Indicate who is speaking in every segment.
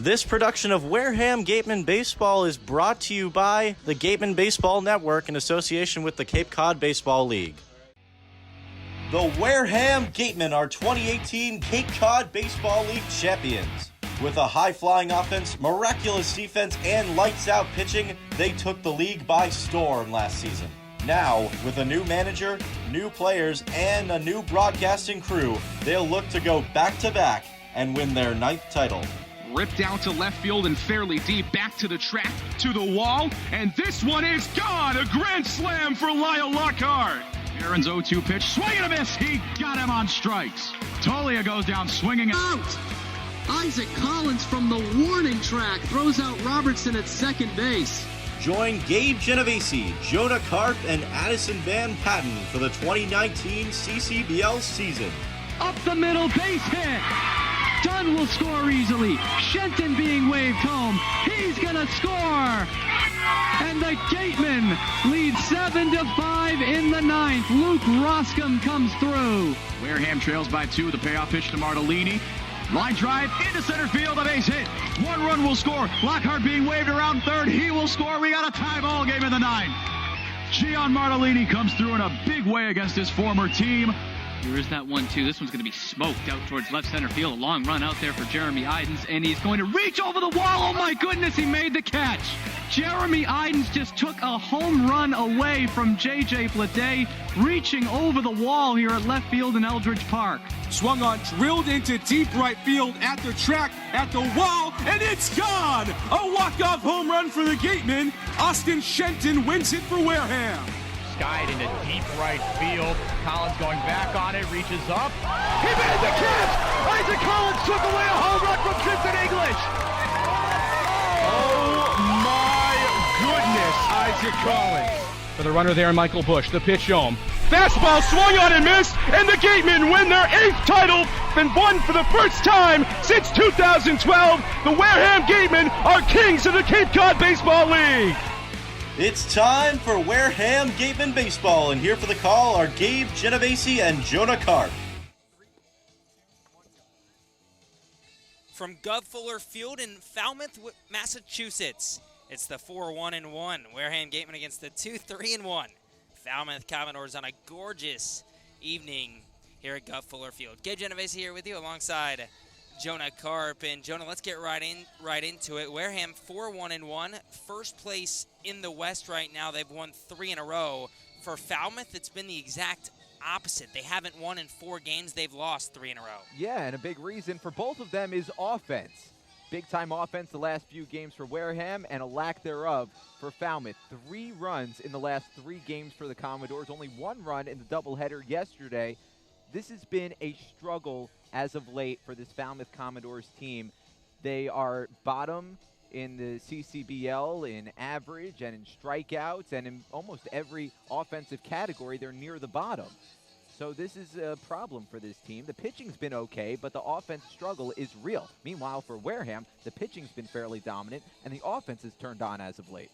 Speaker 1: This production of Wareham Gatemen Baseball is brought to you by the Gatemen Baseball Network in association with the Cape Cod Baseball League. The Wareham Gatemen are 2018 Cape Cod Baseball League champions. With a high-flying offense, miraculous defense, and lights-out pitching, they took the league by storm last season. Now, with a new manager, new players, and a new broadcasting crew, they'll look to go back-to-back and win their 9th title.
Speaker 2: Ripped out to left field and fairly deep, back to the track, to the wall, and this one is gone! A grand slam for Lyle Lockhart! Aaron's 0-2 pitch, swing and a miss! He got him on strikes. Tolia goes down swinging.
Speaker 3: Out! Isaac Collins from the warning track throws out Robertson at second base.
Speaker 1: Join Gabe Genovesi, Jonah Karp, and Addison Patten for the 2019 CCBL season.
Speaker 3: Up the middle, base hit! Dunn will score easily. Shenton being waved home. He's gonna score! And the Gatemen lead 7-5 in the 9th. Luke Roscom comes through.
Speaker 2: Wareham trails by 2. The payoff pitch to Martellini. Line drive into center field. A base hit. 1 run will score. Lockhart being waved around third. He will score. We got a tie ball game in the 9th. Gian Martellini comes through in a big way against his former team.
Speaker 4: Here is that 1-2. This one's going to be smoked out towards left center field. A long run out there for Jeremy Idens, and he's going to reach over the wall. Oh my goodness, he made the catch. Jeremy Idens just took a home run away from J.J. Blade, reaching over the wall here at left field in Eldridge Park.
Speaker 5: Swung on, drilled into deep right field at the track, at the wall, and it's gone! A walk-off home run for the Gatemen. Austin Shenton wins it for Wareham.
Speaker 6: Skied into deep right field. Collins going back on it, reaches up. He made the catch! Isaac Collins took away a home run from Tristan English.
Speaker 5: Oh my goodness, Isaac Collins.
Speaker 7: For the runner there, Michael Bush, the pitch home. Fastball swung on and missed, and the Gatemen win their 8th title and won for the first time since 2012. The Wareham Gatemen are kings of the Cape Cod Baseball League.
Speaker 1: It's time for Wareham Gatemen Baseball, and here for the call are Gabe Genovesi and Jonah Karp.
Speaker 8: From Gov Fuller Field in Falmouth, Massachusetts, it's the 4-1-1 Wareham Gatemen against the 2-3-1 Falmouth Commodores on a gorgeous evening here at Gov Fuller Field. Gabe Genovesi here with you alongside Jonah Karp. And Jonah, let's get right into it. Wareham 4-1-1, first place in the West right now. They've won 3 in a row. For Falmouth, it's been the exact opposite. They haven't won in 4 games. They've lost 3 in a row.
Speaker 9: Yeah, and a big reason for both of them is offense. Big-time offense the last few games for Wareham, and a lack thereof for Falmouth. 3 runs in the last 3 games for the Commodores. Only 1 run in the doubleheader yesterday. This has been a struggle as of late for this Falmouth Commodores team. They are bottom in the CCBL in average and in strikeouts, and in almost every offensive category, they're near the bottom. So this is a problem for this team. The pitching's been okay, but the offense struggle is real. Meanwhile, for Wareham, the pitching's been fairly dominant, and the offense has turned on as of late.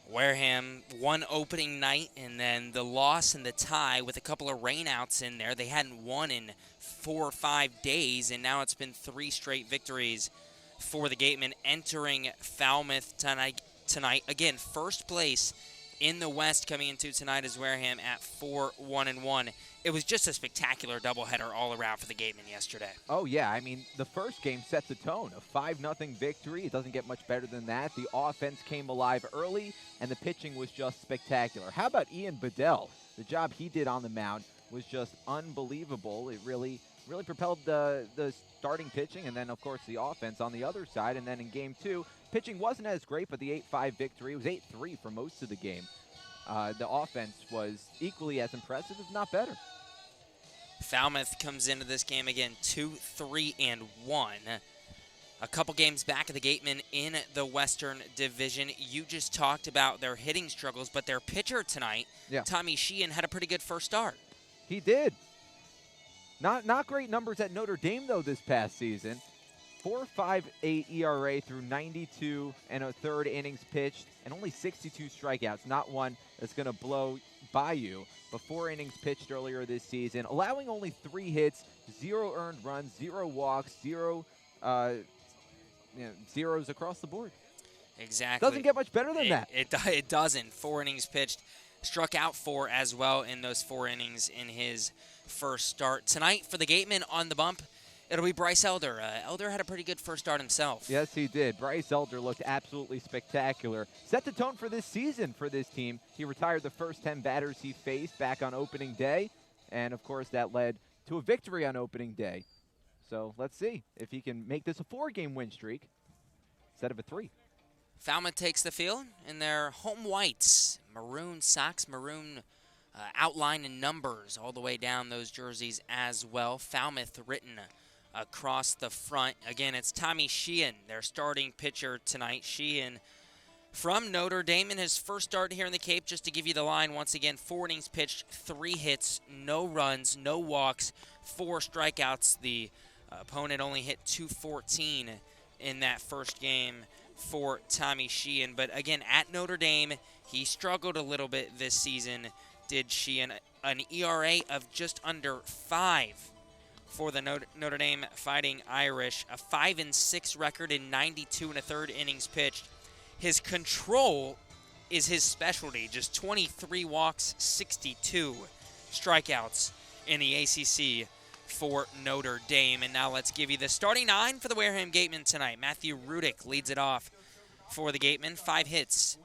Speaker 8: Wareham won opening night, and then the loss and the tie with a couple of rainouts in there. They hadn't won in 4 or 5 days, and now it's been 3 straight victories for the Gatemen entering Falmouth tonight. Again, first place in the West coming into tonight is Wareham at 4-1-1. It was just a spectacular doubleheader all around for the Gatemen yesterday.
Speaker 9: Oh, yeah. I mean, the first game set the tone. A 5-0 victory. It doesn't get much better than that. The offense came alive early, and the pitching was just spectacular. How about Ian Bedell? The job he did on the mound was just unbelievable. It really propelled the starting pitching, and then, of course, the offense on the other side. And then in Game 2, pitching wasn't as great, but the 8-5 victory, it was 8-3 for most of the game. The offense was equally as impressive, if not better.
Speaker 8: Falmouth comes into this game again 2-3-1. A couple games back of the Gatemen in the Western Division. You just talked about their hitting struggles, but their pitcher tonight, Tommy Sheehan, had a pretty good first start.
Speaker 9: He did. Not great numbers at Notre Dame, though, this past season. 4.58 ERA through 92 and a third innings pitched, and only 62 strikeouts. Not one that's going to blow by you. But 4 innings pitched earlier this season, allowing only 3 hits, 0 earned runs, 0 walks, 0 zeros across the board.
Speaker 8: Exactly.
Speaker 9: Doesn't get much better than that.
Speaker 8: It doesn't. 4 innings pitched. Struck out 4 as well in those 4 innings in his first start. Tonight for the Gatemen on the bump, it'll be Bryce Elder. Elder had a pretty good first start himself.
Speaker 9: Yes, he did. Bryce Elder looked absolutely spectacular. Set the tone for this season for this team. He retired the first 10 batters he faced back on opening day. And, of course, that led to a victory on opening day. So let's see if he can make this a 4-game win streak instead of a 3.
Speaker 8: Falmouth takes the field in their home whites. Maroon socks, maroon outline and numbers all the way down those jerseys as well. Falmouth written across the front. Again, it's Tommy Sheehan, their starting pitcher tonight. Sheehan from Notre Dame in his first start here in the Cape. Just to give you the line once again, 4 innings pitched, 3 hits, no runs, no walks, 4 strikeouts. The opponent only hit .214 in that first game for Tommy Sheehan. But again, at Notre Dame, he struggled a little bit this season, did Sheehan. An ERA of just under 5 for the Notre Dame Fighting Irish. A 5-6 record in 92 1/3 innings pitched. His control is his specialty. Just 23 walks, 62 strikeouts in the ACC for Notre Dame. And now let's give you the starting 9 for the Wareham Gatemen tonight. Matthew Rudick leads it off for the Gatemen. 5 hits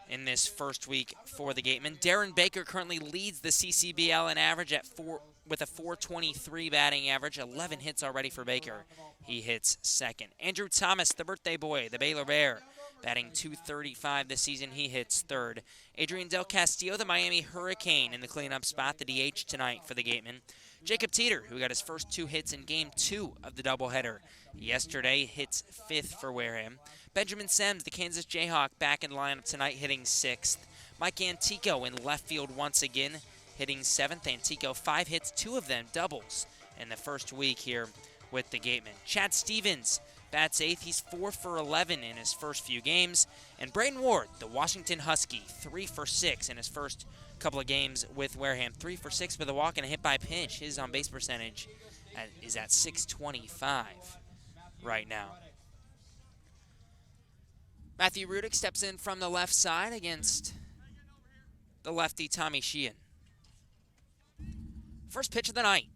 Speaker 8: in this first week for the Gatemen. Darren Baker currently leads the CCBL in average at 4 with a .423 batting average. 11 hits already for Baker. He hits second. Andrew Thomas, the birthday boy, the Baylor Bear, batting .235 this season. He hits third. Adrian Del Castillo, the Miami Hurricane, in the cleanup spot, the DH tonight for the Gatemen. Jacob Teeter, who got his first 2 hits in Game 2 of the doubleheader yesterday, hits 5th for Wareham. Benjamin Semmes, the Kansas Jayhawk, back in the lineup tonight, hitting 6th. Mike Antico in left field once again, hitting 7th. Antico, 5 hits, 2 of them doubles in the first week here with the Gatemen. Chad Stevens bats 8th. He's 4 for 11 in his first few games. And Braden Ward, the Washington Husky, 3 for 6 in his first couple of games with Wareham. 3 for 6 with a walk and a hit by pitch. His on-base percentage is at .625 right now. Matthew Rudick steps in from the left side against the lefty Tommy Sheehan. First pitch of the night.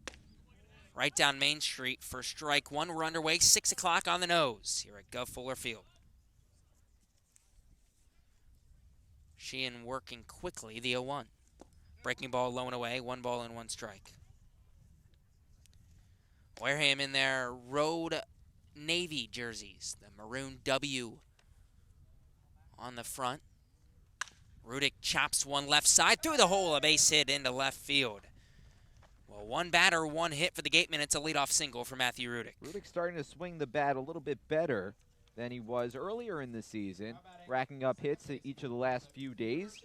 Speaker 8: Right down Main Street for strike 1. We're underway, 6 o'clock on the nose here at Gov Fuller Field. Sheehan working quickly, the 0-1. Breaking ball low and away, 1 ball and 1 strike. Wareham in their road navy jerseys, the maroon W on the front. Rudick chops one left side through the hole, a base hit into left field. Well, 1 batter, 1 hit for the Gatemen. It's a leadoff single for Matthew Rudick.
Speaker 9: Rudick starting to swing the bat a little bit better than he was earlier in the season, racking up hits each of the last few days.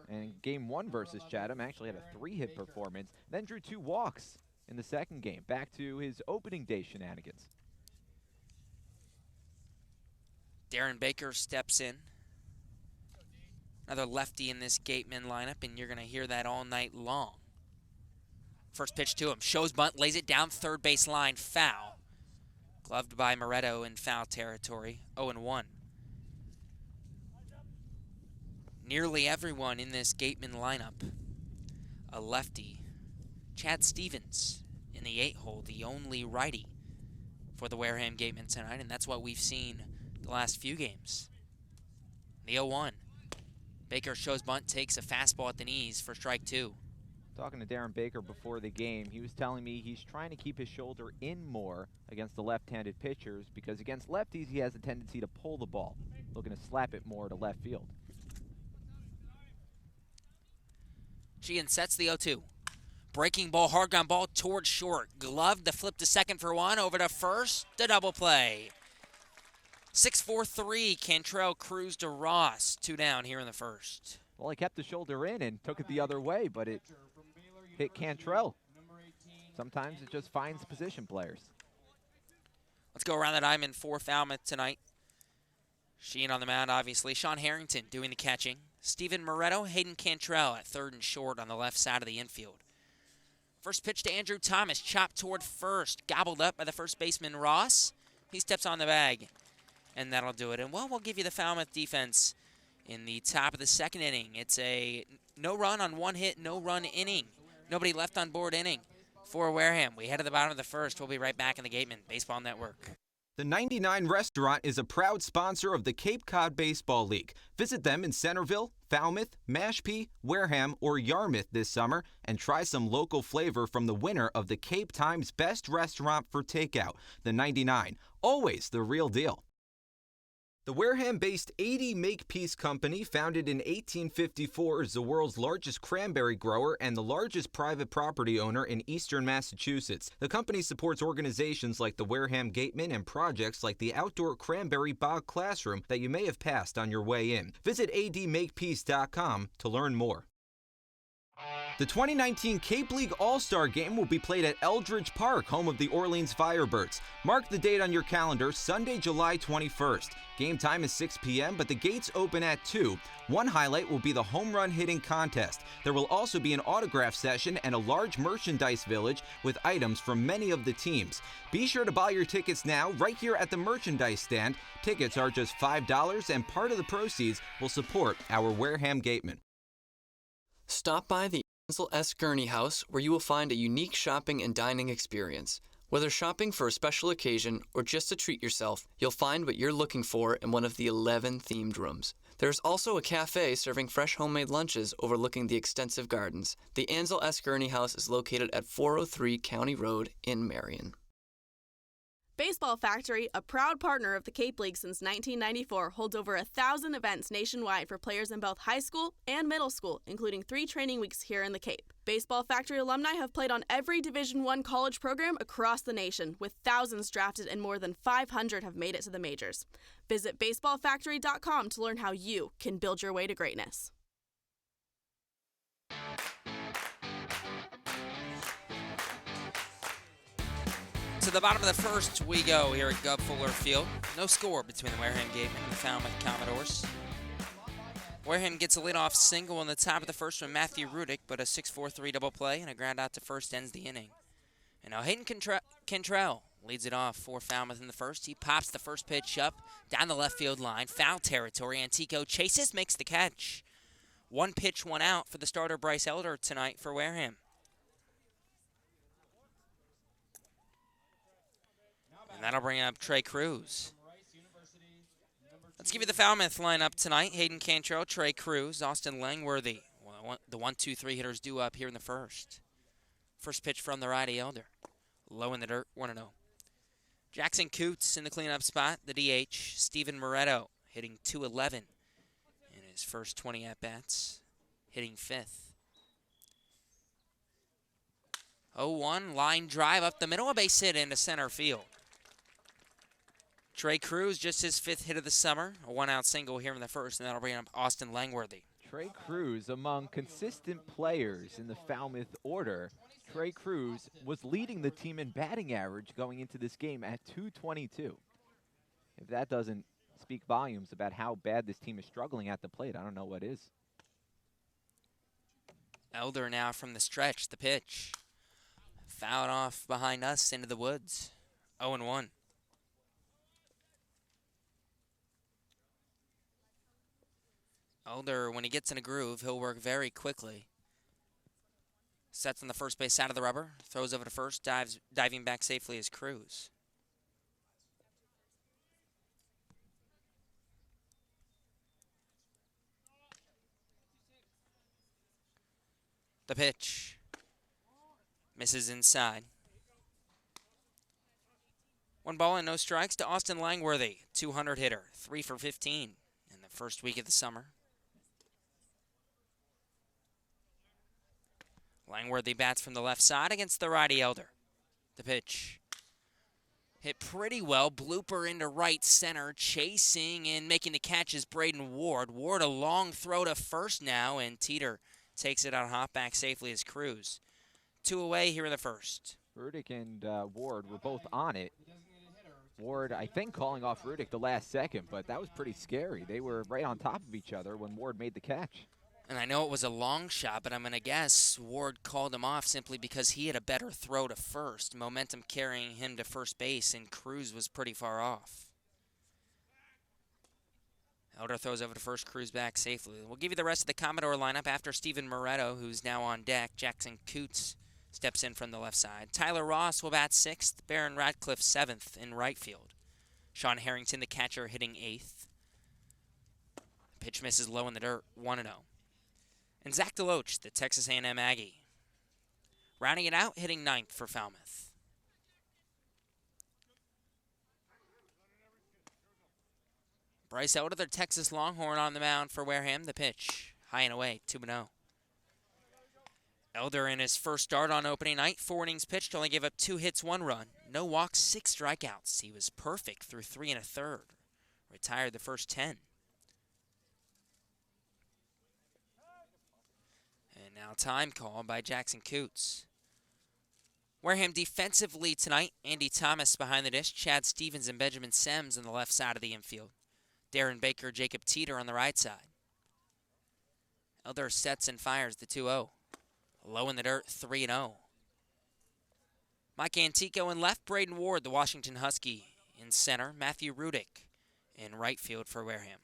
Speaker 9: And Game 1 versus Chatham actually had a 3-hit performance, then drew 2 walks in the second game, back to his opening day shenanigans.
Speaker 8: Darren Baker steps in. Another lefty in this Gatemen lineup, and you're going to hear that all night long. First pitch to him. Shows bunt, lays it down third base line. Foul. Gloved by Moretto in foul territory. 0-1. Nearly everyone in this Gatemen lineup a lefty. Chad Stevens in the 8-hole, the only righty for the Wareham Gatemen tonight, and that's what we've seen the last few games. The 0-1. Baker shows bunt, takes a fastball at the knees for strike 2.
Speaker 9: Talking to Darren Baker before the game, he was telling me he's trying to keep his shoulder in more against the left-handed pitchers because against lefties he has a tendency to pull the ball, looking to slap it more to left field.
Speaker 8: Sheehan sets the 0-2. Breaking ball, hard ground ball towards short. Gloved, the flip to second for 1, over to first, the double play. 6-4-3, Cantrell Cruz to Ross, 2 down here in the first.
Speaker 9: Well, he kept the shoulder in and took it the other way, but it hit Cantrell. Sometimes it just finds position players.
Speaker 8: Let's go around the diamond for Falmouth tonight. Sheehan on the mound, obviously. Sean Harrington doing the catching. Stephen Moretto, Hayden Cantrell at third and short on the left side of the infield. First pitch to Andrew Thomas, chopped toward first. Gobbled up by the first baseman, Ross. He steps on the bag and that'll do it. And, well, we'll give you the Falmouth defense in the top of the second inning. It's a no run on one hit, no run inning. Nobody left on board inning for Wareham. We head to the bottom of the first. We'll be right back in the Gatemen Baseball Network.
Speaker 10: The 99 Restaurant is a proud sponsor of the Cape Cod Baseball League. Visit them in Centerville, Falmouth, Mashpee, Wareham, or Yarmouth this summer and try some local flavor from the winner of the Cape Times Best Restaurant for Takeout, the 99. Always the real deal. The Wareham-based 80 Makepeace Company, founded in 1854, is the world's largest cranberry grower and the largest private property owner in eastern Massachusetts. The company supports organizations like the Wareham Gatemen and projects like the outdoor cranberry bog classroom that you may have passed on your way in. Visit admakepeace.com to learn more. The 2019 Cape League All-Star Game will be played at Eldridge Park, home of the Orleans Firebirds. Mark the date on your calendar, Sunday, July 21st. Game time is 6 p.m., but the gates open at 2. One highlight will be the home run hitting contest. There will also be an autograph session and a large merchandise village with items from many of the teams. Be sure to buy your tickets now right here at the merchandise stand. Tickets are just $5, and part of the proceeds will support our Wareham Gatemen.
Speaker 11: Stop by the Ansel S. Gurney House, where you will find a unique shopping and dining experience. Whether shopping for a special occasion or just to treat yourself, you'll find what you're looking for in one of the 11 themed rooms. There's also a cafe serving fresh homemade lunches overlooking the extensive gardens. The Ansel S. Gurney House is located at 403 County Road in Marion.
Speaker 12: Baseball Factory, a proud partner of the Cape League since 1994, holds over 1,000 events nationwide for players in both high school and middle school, including 3 training weeks here in the Cape. Baseball Factory alumni have played on every Division I college program across the nation, with thousands drafted and more than 500 have made it to the majors. Visit baseballfactory.com to learn how you can build your way to greatness.
Speaker 8: To the bottom of the first we go here at Gov Fuller Field. No score between the Wareham Gatemen and the Falmouth Commodores. Wareham gets a leadoff single in the top of the first from Matthew Rudick, but a 6-4-3 double play and a ground out to first ends the inning. And now Hayden Cantrell leads it off for Falmouth in the first. He pops the first pitch up down the left field line. Foul territory. Antico chases, makes the catch. 1 pitch, 1 out for the starter Bryce Elder tonight for Wareham. And that'll bring up Trey Cruz. Let's give you the Falmouth lineup tonight. Hayden Cantrell, Trey Cruz, Austin Langworthy. Well, the 1-2-3 hitters due up here in the first. First pitch from the righty Elder. Low in the dirt, 1-0. Jackson Coots in the cleanup spot, the DH. Steven Moretto hitting .211 in his first 20 at-bats, hitting 5th. 0-1, line drive up the middle, a base hit into center field. Trey Cruz, just his 5th hit of the summer. A 1-out single here in the first, and that'll bring up Austin Langworthy.
Speaker 9: Trey Cruz, among consistent players in the Falmouth order, Trey Cruz was leading the team in batting average going into this game at .222. If that doesn't speak volumes about how bad this team is struggling at the plate, I don't know what is.
Speaker 8: Elder now from the stretch, the pitch. Fouled off behind us into the woods. 0-1. Elder, when he gets in a groove, he'll work very quickly. Sets on the first base side of the rubber, throws over to first, diving back safely is Cruz. The pitch. Misses inside. 1 ball and no strikes to Austin Langworthy, 200 hitter, 3 for 15 in the first week of the summer. Langworthy bats from the left side against the righty Elder. The pitch. Hit pretty well. Blooper into right center. Chasing and making the catch is Braden Ward. Ward a long throw to first now, and Teeter takes it out hop back safely as Cruz. 2 away here in the first.
Speaker 9: Rudick and Ward were both on it. Ward, I think, calling off Rudick the last second, but that was pretty scary. They were right on top of each other when Ward made the catch.
Speaker 8: And I know it was a long shot, but I'm going to guess Ward called him off simply because he had a better throw to first. Momentum carrying him to first base, and Cruz was pretty far off. Elder throws over to first, Cruz back safely. We'll give you the rest of the Commodore lineup after Steven Moretto, who's now on deck. Jackson Coots steps in from the left side. Tyler Ross will bat 6th. Barron Radcliffe 7th in right field. Sean Harrington, the catcher, hitting 8th. Pitch misses low in the dirt, 1-0. And Zach DeLoach, the Texas A&M Aggie. Rounding it out, hitting 9th for Falmouth. Bryce Elder, the Texas Longhorn, on the mound for Wareham. The pitch, high and away, 2-0. Elder in his first start on opening night, 4 innings pitched, only gave up 2 hits, 1 run. No walks, 6 strikeouts. He was perfect through 3 1/3. Retired the first 10. And now time call by Jackson Coots. Wareham defensively tonight, Andy Thomas behind the dish, Chad Stevens and Benjamin Sems on the left side of the infield. Darren Baker, Jacob Teeter on the right side. Elder sets and fires the 2-0. Low in the dirt, 3-0. Mike Antico in left, Braden Ward, the Washington Husky, in center. Matthew Rudick in right field for Wareham.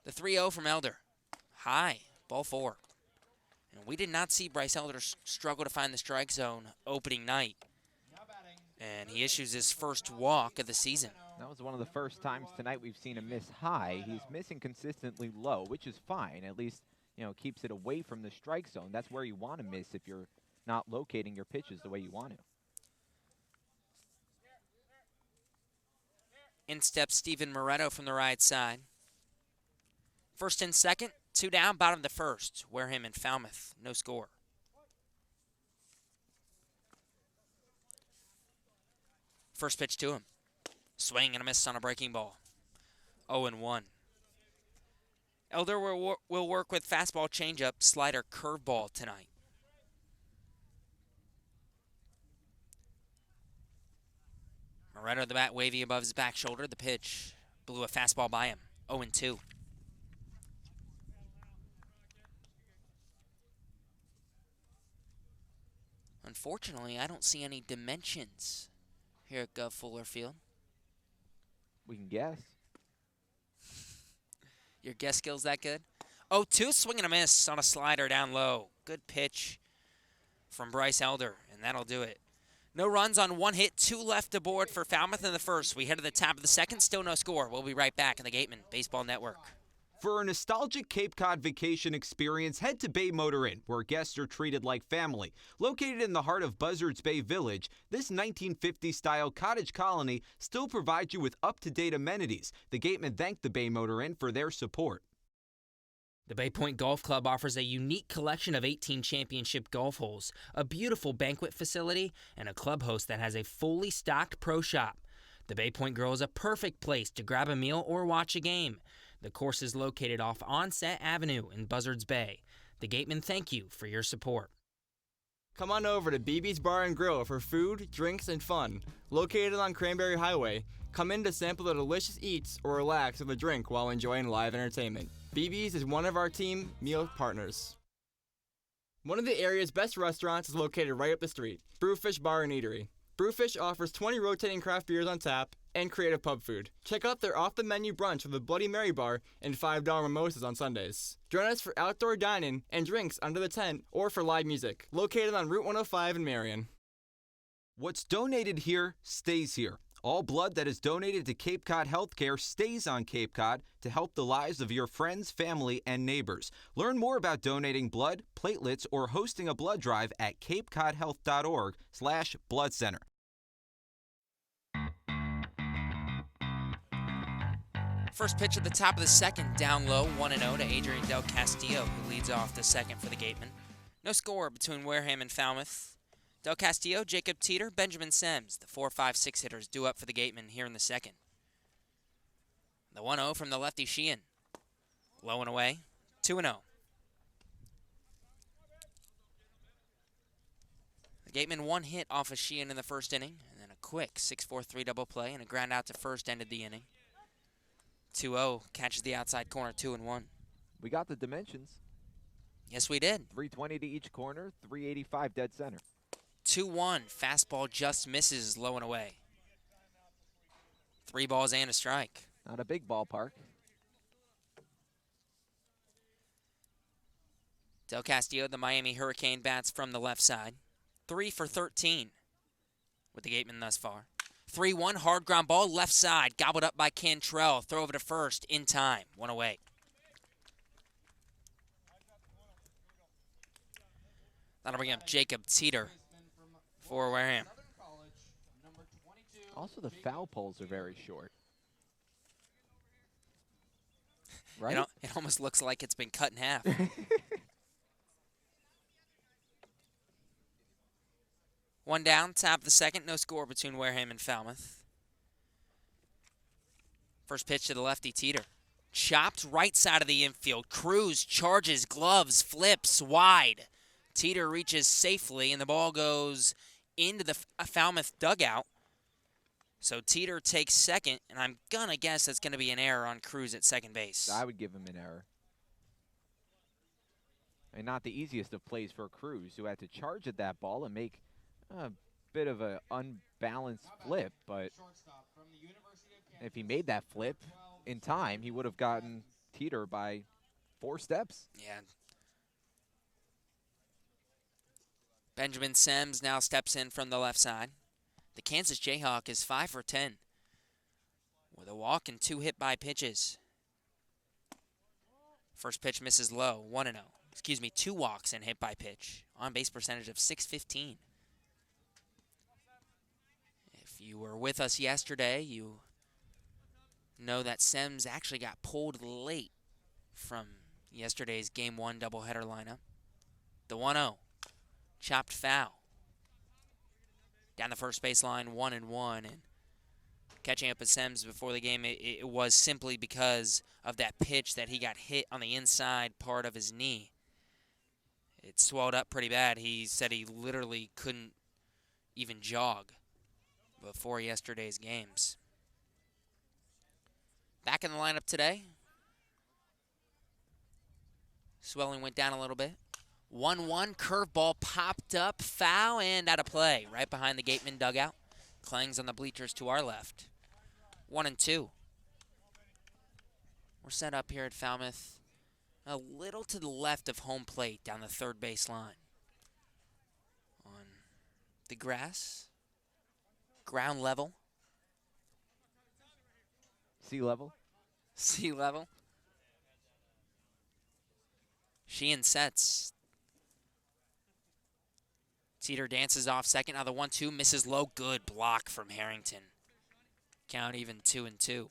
Speaker 8: The 3-0 from Elder. High, ball 4. And we did not see Bryce Elder struggle to find the strike zone opening night. And he issues his first walk of the season.
Speaker 9: That was one of the first times tonight we've seen him miss high. He's missing consistently low, which is fine. At least, keeps it away from the strike zone. That's where you want to miss if you're not locating your pitches the way you want to.
Speaker 8: In steps Steven Moretto from the right side. First and second, 2 down, bottom of the first. Wareham and Falmouth, no score. First pitch to him. Swing and a miss on a breaking ball. 0-1. Elder will work with fastball, changeup, slider, curveball tonight. Moretto the bat wavy above his back shoulder. The pitch blew a fastball by him. 0-2. Unfortunately, I don't see any dimensions here at Gov Fuller Field.
Speaker 9: We can guess.
Speaker 8: Your guess skill's that good? 0-2, swing and a miss on a slider down low. Good pitch from Bryce Elder, and that'll do it. No runs on 1 hit, 2 left aboard for Falmouth in the first. We head to the top of the second, still no score. We'll be right back on the Gatemen Baseball Network.
Speaker 10: For a nostalgic Cape Cod vacation experience, head to Bay Motor Inn, where guests are treated like family. Located in the heart of Buzzards Bay Village, this 1950s-style cottage colony still provides you with up-to-date amenities. The Gatemen thank the Bay Motor Inn for their support.
Speaker 8: The Bay Point Golf Club offers a unique collection of 18 championship golf holes, a beautiful banquet facility, and a club host that has a fully stocked pro shop. The Bay Point Grill is a perfect place to grab a meal or watch a game. The course is located off Onset Avenue in Buzzards Bay. The Gatemen thank you for your support.
Speaker 13: Come on over to BB's Bar and Grill for food, drinks, and fun. Located on Cranberry Highway, come in to sample the delicious eats or relax with a drink while enjoying live entertainment. BB's is one of our team meal partners. One of the area's best restaurants is located right up the street, Brewfish Bar and Eatery. Brewfish offers 20 rotating craft beers on tap and creative pub food. Check out their off-the-menu brunch with a Bloody Mary bar and $5 mimosas on Sundays. Join us for outdoor dining and drinks under the tent or for live music. Located on Route 105 in Marion.
Speaker 10: What's donated here stays here. All blood that is donated to Cape Cod Healthcare stays on Cape Cod to help the lives of your friends, family, and neighbors. Learn more about donating blood, platelets, or hosting a blood drive at capecodhealth.org/blood center.
Speaker 8: First pitch at the top of the second, down low, 1-0 to Adrian Del Castillo, who leads off the second for the Gatemen. No score between Wareham and Falmouth. Del Castillo, Jacob Teeter, Benjamin Sems, the 4-5-6 hitters due up for the Gatemen here in the second. The 1-0 from the lefty Sheehan. Low and away, 2-0. The Gatemen 1 hit off of Sheehan in the first inning, and then a quick 6-4-3 double play and a ground out to first ended the inning. 2-0 catches the outside corner, 2-1.
Speaker 9: We got the dimensions.
Speaker 8: Yes, we did.
Speaker 9: 320 to each corner, 385 dead center.
Speaker 8: 2-1, fastball just misses low and away. 3 balls and a strike.
Speaker 9: Not a big ballpark.
Speaker 8: Del Castillo, the Miami Hurricane, bats from the left side. 3 for 13 with the Gatemen thus far. 3-1, hard ground ball, left side, gobbled up by Cantrell. Throw over to first in time, 1 away. That'll bring up Jacob Teeter for Wareham.
Speaker 9: Also, the foul poles are very short. Right?
Speaker 8: It almost looks like it's been cut in half. One down, top of the second, no score between Wareham and Falmouth. First pitch to the lefty, Teeter. Chopped right side of the infield. Cruz charges, gloves, flips wide. Teeter reaches safely, and the ball goes into the Falmouth dugout. So Teeter takes second, and I'm going to guess that's going to be an error on Cruz at second base.
Speaker 9: I would give him an error. And not the easiest of plays for Cruz, who had to charge at that ball and make a bit of an unbalanced flip. But if he made that flip in time, he would have gotten Teeter by 4 steps.
Speaker 8: Yeah. Benjamin Sims now steps in from the left side. The Kansas Jayhawk is 5 for 10 with a walk and 2 hit by pitches. First pitch misses low, 1-0. 2 walks and hit by pitch. On base percentage of .615. If you were with us yesterday, you know that Sims actually got pulled late from yesterday's Game 1 doubleheader lineup. The 1-0. Chopped foul. Down the first baseline, 1-1. And catching up with Sims before the game, it was simply because of that pitch that he got hit on the inside part of his knee. It swelled up pretty bad. He said he literally couldn't even jog before yesterday's games. Back in the lineup today. Swelling went down a little bit. 1-1, curveball popped up, foul, and out of play. Right behind the Gatemen dugout. Clangs on the bleachers to our left. 1-2. We're set up here at Falmouth a little to the left of home plate down the third base line. On the grass. Ground level.
Speaker 9: Sea level.
Speaker 8: Sea level. Sheehan sets. Teeter dances off second. Now the 1-2 misses low. Good block from Harrington. Count even 2-2.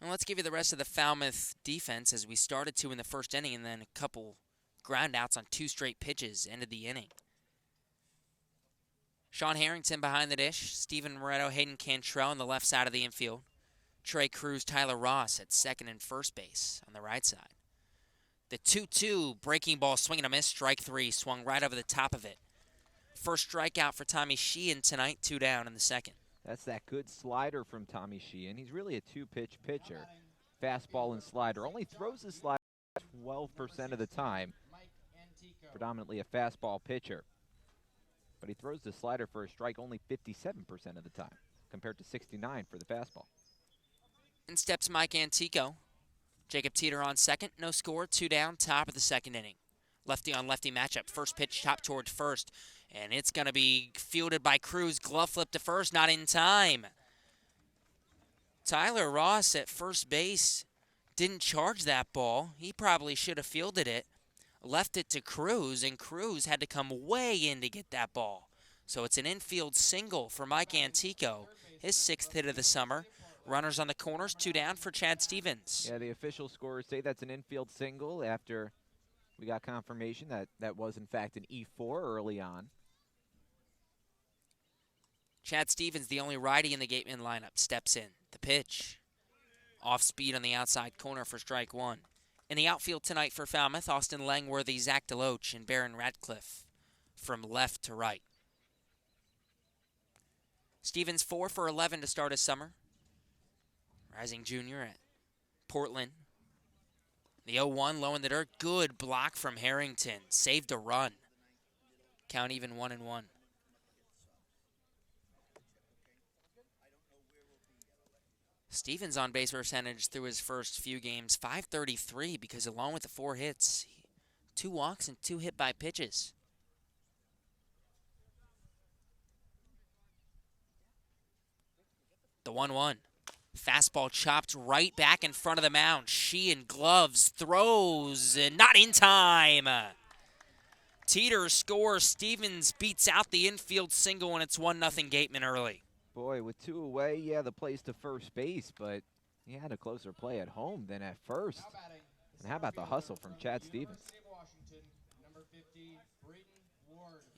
Speaker 8: And let's give you the rest of the Falmouth defense as we started to in the first inning, and then a couple ground outs on 2 straight pitches ended the inning. Sean Harrington behind the dish. Steven Moretto, Hayden Cantrell on the left side of the infield. Trey Cruz, Tyler Ross at second and first base on the right side. The 2-2 breaking ball, swing and a miss, strike 3, swung right over the top of it. First strikeout for Tommy Sheehan tonight, 2 down in the second.
Speaker 9: That's that good slider from Tommy Sheehan. He's really a 2-pitch pitcher. Fastball and slider. Only throws his slider 12% of the time. Predominantly a fastball pitcher. But he throws the slider for a strike only 57% of the time, compared to 69 for the fastball.
Speaker 8: In steps Mike Antico. Jacob Teeter on second. No score. 2 down. Top of the second inning. Lefty on lefty matchup. First pitch top toward first. And it's going to be fielded by Cruz. Glove flip to first. Not in time. Tyler Ross at first base didn't charge that ball. He probably should have fielded it. Left it to Cruz, and Cruz had to come way in to get that ball. So it's an infield single for Mike Antico. His 6th hit of the summer. Runners on the corners, 2 down for Chad Stevens.
Speaker 9: Yeah, the official scorers say that's an infield single after we got confirmation that that was, in fact, an E4 early on.
Speaker 8: Chad Stevens, the only righty in the Gatemen lineup, steps in. The pitch. Off speed on the outside corner for strike 1. In the outfield tonight for Falmouth, Austin Langworthy, Zach DeLoach, and Barron Radcliffe from left to right. Stevens 4 for 11 to start his summer. Rising junior at Portland. The 0-1 low in the dirt. Good block from Harrington. Saved a run. Count even 1-1. Stevens' on-base percentage through his first few games, .533, because along with the 4 hits, 2 walks and 2 hit by pitches. The 1-1. Fastball chopped right back in front of the mound. Sheehan gloves, throws, and not in time. Teeter scores. Stevens beats out the infield single, and it's 1-0 Gatemen early.
Speaker 9: Boy, with 2 away, yeah, the play's to first base, but he had a closer play at home than at first. And how about the hustle from Chad Stevens?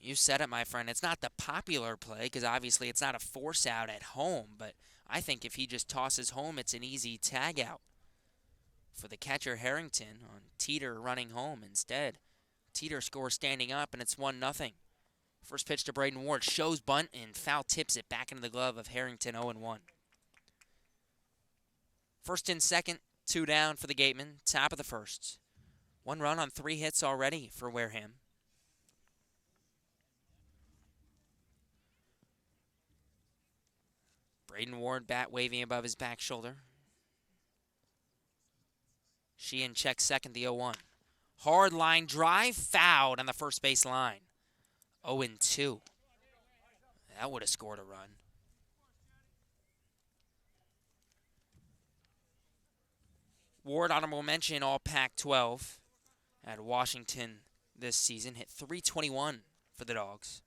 Speaker 8: You said it, my friend. It's not the popular play because obviously it's not a force out at home, but I think if he just tosses home, it's an easy tag out for the catcher Harrington on Teeter running home instead. Teeter scores standing up, and it's 1-0. First pitch to Braden Ward, shows bunt, and foul tips it back into the glove of Harrington, 0-1. First and second, 2 down for the Gatemen, top of the first. 1 run on 3 hits already for Wareham. Braden Ward, bat waving above his back shoulder. Sheehan checks second, the 0-1. Hard line drive, fouled on the first base line. 0-2. That would have scored a run. Ward, honorable mention, all Pac-12 at Washington this season. Hit .321 for the Dogs.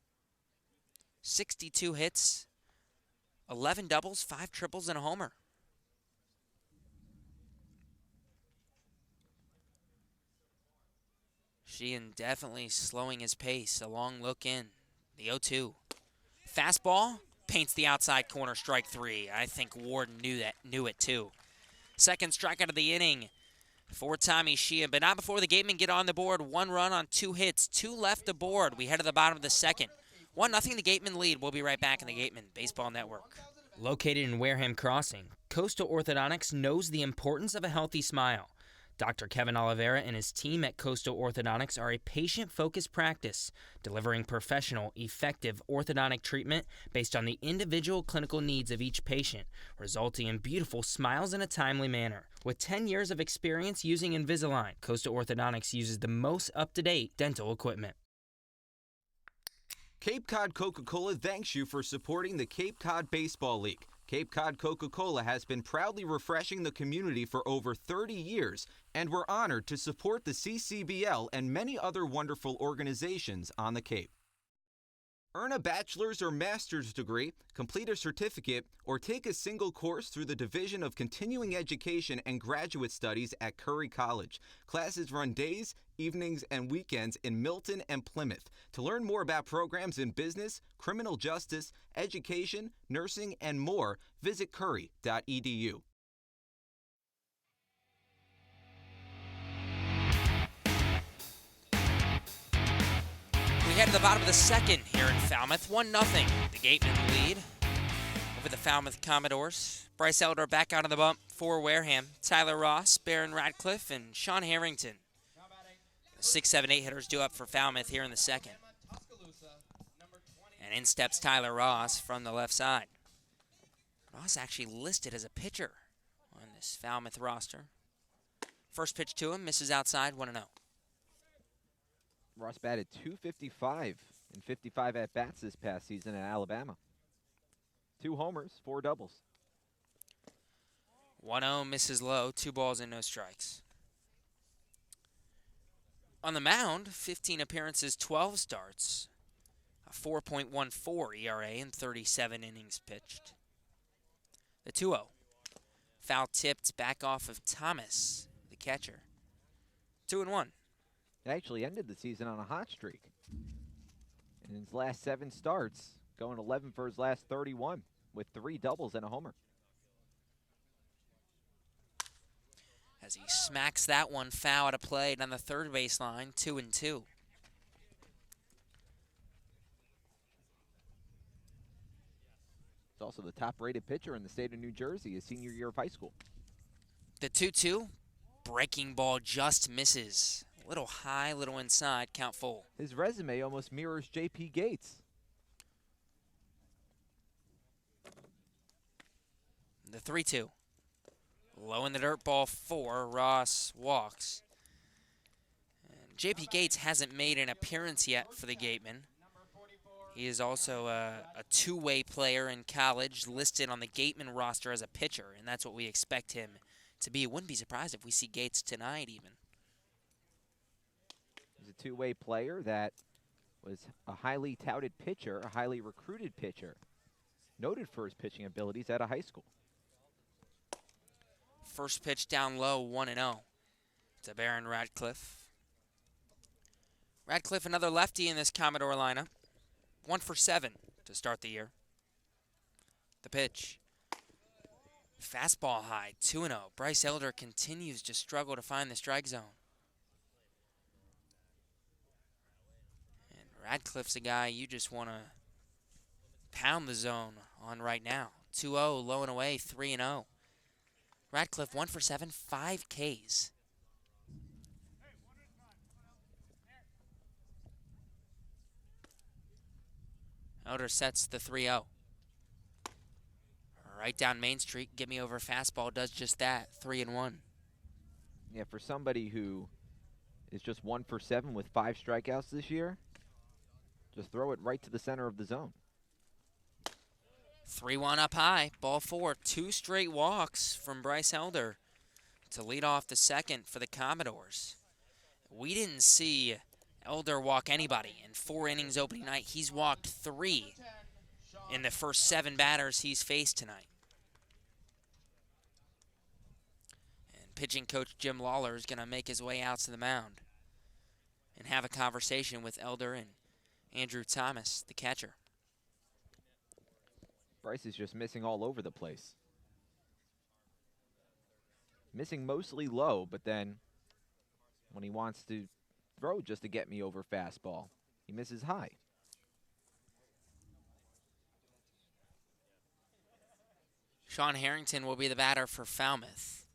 Speaker 8: 62 hits. 11 doubles, 5 triples, and a homer. Sheehan definitely slowing his pace. A long look in. The 0-2. Fastball paints the outside corner, strike 3. I think Ward knew it too. Second strikeout of the inning for Tommy Sheehan, but not before the Gatemen get on the board. 1 run on 2 hits, 2 left aboard. We head to the bottom of the second. 1-0 the Gatemen lead. We'll be right back in the Gatemen Baseball Network. Located in Wareham Crossing, Coastal Orthodontics knows the importance of a healthy smile. Dr. Kevin Oliveira and his team at Coastal Orthodontics are a patient-focused practice, delivering professional, effective orthodontic treatment based on the individual clinical needs of each patient, resulting in beautiful smiles in a timely manner. With 10 years of experience using Invisalign, Coastal Orthodontics uses the most up-to-date dental equipment.
Speaker 10: Cape Cod Coca-Cola thanks you for supporting the Cape Cod Baseball League. Cape Cod Coca-Cola has been proudly refreshing the community for over 30 years, and we're honored to support the CCBL and many other wonderful organizations on the Cape. Earn a bachelor's or master's degree, complete a certificate, or take a single course through the Division of Continuing Education and Graduate Studies at Curry College. Classes run days, evenings, and weekends in Milton and Plymouth. To learn more about programs in business, criminal justice, education, nursing, and more, visit curry.edu.
Speaker 8: We head to the bottom of the second here in Falmouth. 1-0. The Gatemen lead over the Falmouth Commodores. Bryce Elder back out of the bump for Wareham. Tyler Ross, Barron Radcliffe, and Sean Harrington. 6, 7, 8 hitters due up for Falmouth here in the second. And in steps Tyler Ross from the left side. Ross actually listed as a pitcher on this Falmouth roster. First pitch to him, misses outside, 1-0.
Speaker 9: Ross batted .255 in 55 at-bats this past season at Alabama. 2 homers, 4 doubles.
Speaker 8: 1-0 misses low, 2 balls and no strikes. On the mound, 15 appearances, 12 starts. A 4.14 ERA in 37 innings pitched. The 2-0. Foul tipped back off of Thomas, the catcher. 2-1.
Speaker 9: He actually ended the season on a hot streak. In his last 7 starts, going 11 for his last 31 with 3 doubles and a homer.
Speaker 8: As he smacks that one foul to play on the third baseline, 2-2.
Speaker 9: He's also the top-rated pitcher in the state of New Jersey his senior year of high school.
Speaker 8: The 2-2, breaking ball just misses. Little high, little inside, count full.
Speaker 9: His resume almost mirrors J.P. Gates.
Speaker 8: The 3-2. Low in the dirt, ball 4. Ross walks. And J.P. Gates hasn't made an appearance yet for the Gatemen. He is also a two-way player in college, listed on the Gatemen roster as a pitcher, and that's what we expect him to be. Wouldn't be surprised if we see Gates tonight even.
Speaker 9: He's a two-way player that was a highly touted pitcher, a highly recruited pitcher, noted for his pitching abilities at a high school.
Speaker 8: First pitch down low, 1-0 to Baron Radcliffe. Radcliffe, another lefty in this Commodore lineup. 1 for 7 to start the year. The pitch. Fastball high, 2-0. Bryce Elder continues to struggle to find the strike zone. And Radcliffe's a guy you just want to pound the zone on right now. 2-0, low and away, 3-0. Radcliffe, 1 for 7, 5 Ks. Elder sets the 3-0. Right down Main Street, get me over fastball, does just that, 3-1.
Speaker 9: Yeah, for somebody who is just 1 for 7 with 5 strikeouts this year, just throw it right to the center of the zone.
Speaker 8: 3-1 up high, ball 4, 2 straight walks from Bryce Elder to lead off the second for the Commodores. We didn't see Elder walk anybody in 4 innings opening night. He's walked 3 in the first 7 batters he's faced tonight. And pitching coach Jim Lawler is going to make his way out to the mound and have a conversation with Elder and Andrew Thomas, the catcher.
Speaker 9: Bryce is just missing all over the place. Missing mostly low, but then when he wants to throw just to get me over fastball, he misses high.
Speaker 8: Sean Harrington will be the batter for Falmouth.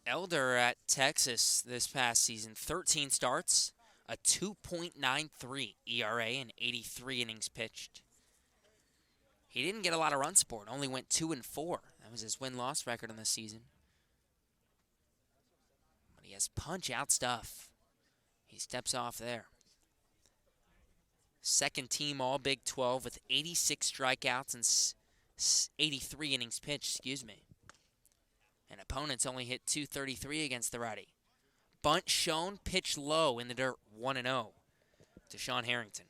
Speaker 8: Elder at Texas this past season, 13 starts, a 2.93 ERA and 83 innings pitched. He didn't get a lot of run support, only went 2-4. That was his win-loss record in the season. But he has punch-out stuff. He steps off there. Second team All Big 12 with 86 strikeouts and 83 innings pitched, And opponents only hit .233 against the righty. Bunt shown, pitch low in the dirt, 1-0 to Sean Harrington.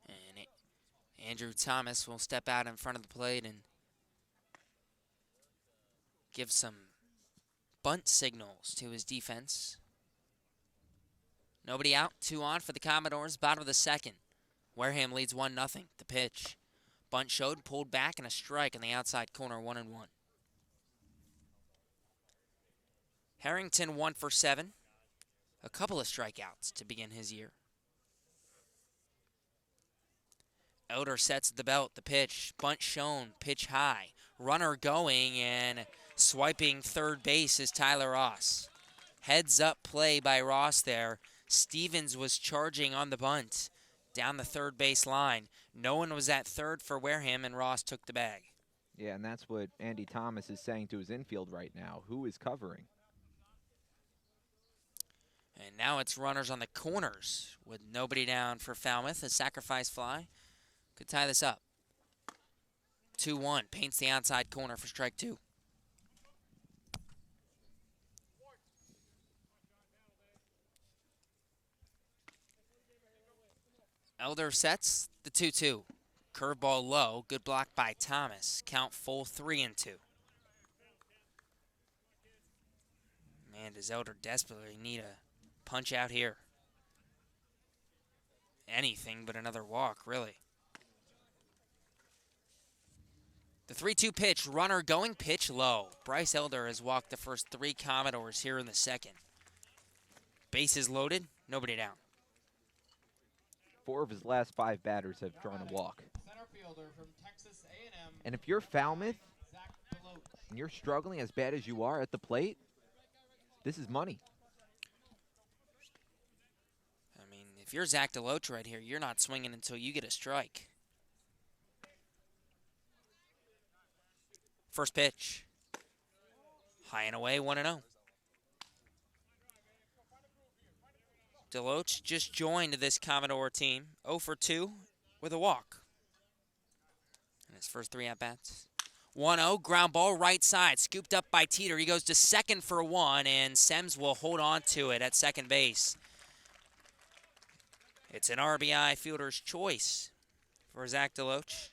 Speaker 8: And Andrew Thomas will step out in front of the plate and give some bunt signals to his defense. Nobody out, 2 on for the Commodores, bottom of the second. Wareham leads 1-0. The pitch. Bunt showed, pulled back, and a strike in the outside corner, 1-1. Harrington 1 for 7. A couple of strikeouts to begin his year. Elder sets the belt, the pitch. Bunt shown, pitch high. Runner going, and swiping third base is Tyler Ross. Heads up play by Ross there. Stevens was charging on the bunt down the third base line. No one was at third for Wareham, and Ross took the bag.
Speaker 9: Yeah, and that's what Andy Thomas is saying to his infield right now. Who is covering?
Speaker 8: And now it's runners on the corners with nobody down for Falmouth. A sacrifice fly could tie this up. 2-1, paints the outside corner for strike 2. Elder sets the 2-2. Curveball low, good block by Thomas. Count full 3-2. Man, does Elder desperately need a punch out here? Anything but another walk, really. The 3-2 pitch, runner going, pitch low. Bryce Elder has walked the first 3 Commodores here in the second. Bases loaded, nobody down.
Speaker 9: 4 of his last 5 batters have drawn a walk. And if you're Falmouth and you're struggling as bad as you are at the plate, this is money.
Speaker 8: I mean, If you're Zach DeLoach right here, you're not swinging until you get a strike. First pitch. High and away, 1-0. DeLoach just joined this Commodore team, 0 for 2 with a walk. In his first 3 at-bats. 1-0, ground ball right side, scooped up by Teeter. He goes to second for 1, and Sems will hold on to it at second base. It's an RBI fielder's choice for Zach DeLoach.